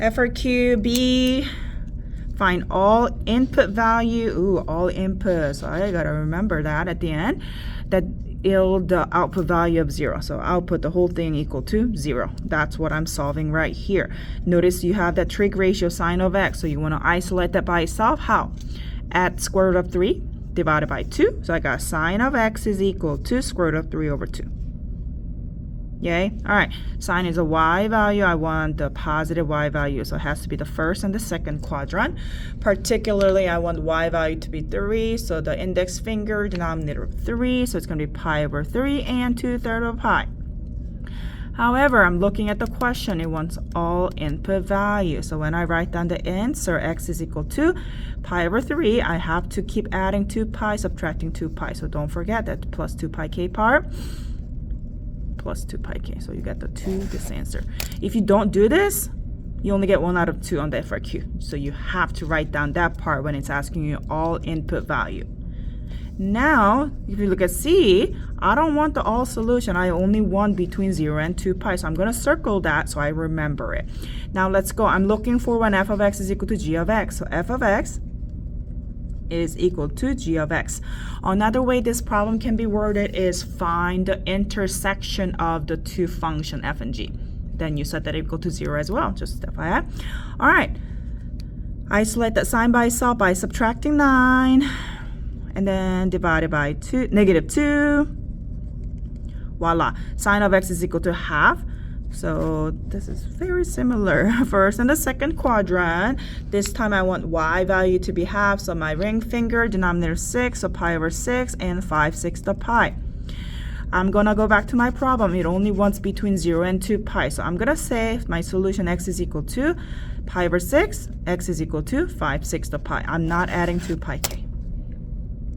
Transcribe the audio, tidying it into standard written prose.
FRQ B, find all input value. Ooh, all inputs. So I gotta remember that at the end. That yield the output value of 0. So output the whole thing equal to 0. That's what I'm solving right here. Notice you have that trig ratio sine of x. So you want to isolate that by itself. How? At square root of 3 divided by 2. So I got sine of x is equal to square root of 3 over 2. Yay? All right. Sine is a y value. I want the positive y value. So it has to be the first and the second quadrant. Particularly, I want y value to be 3. So the index finger, denominator of 3. So it's going to be pi over 3 and 2/3 of pi. However, I'm looking at the question. It wants all input value. So when I write down the answer, x is equal to pi over 3, I have to keep adding 2 pi, subtracting 2 pi. So don't forget that plus 2 pi k part plus 2 pi k. So you get the 2, this answer. If you don't do this, you only get 1 out of 2 on the FRQ. So you have to write down that part when it's asking you all input value. Now, if you look at C, I don't want the all solution. I only want between 0 and 2 pi. So I'm going to circle that so I remember it. Now let's go. I'm looking for when f of x is equal to g of x. So f of x is equal to g of x. Another way this problem can be worded is find the intersection of the two function f and g. Then you set that equal to 0 as well, just FYI. All right, isolate that sign by itself by subtracting 9 and then divided by negative 2. Voila, sine of x is equal to half. So this is very similar. First and the second quadrant. This time I want y value to be half. So my ring finger, denominator 6, so pi over 6 and 5/6 of pi. I'm going to go back to my problem. It only wants between 0 and 2 pi. So I'm going to say my solution x is equal to pi over 6, x is equal to 5/6 of pi. I'm not adding 2 pi k.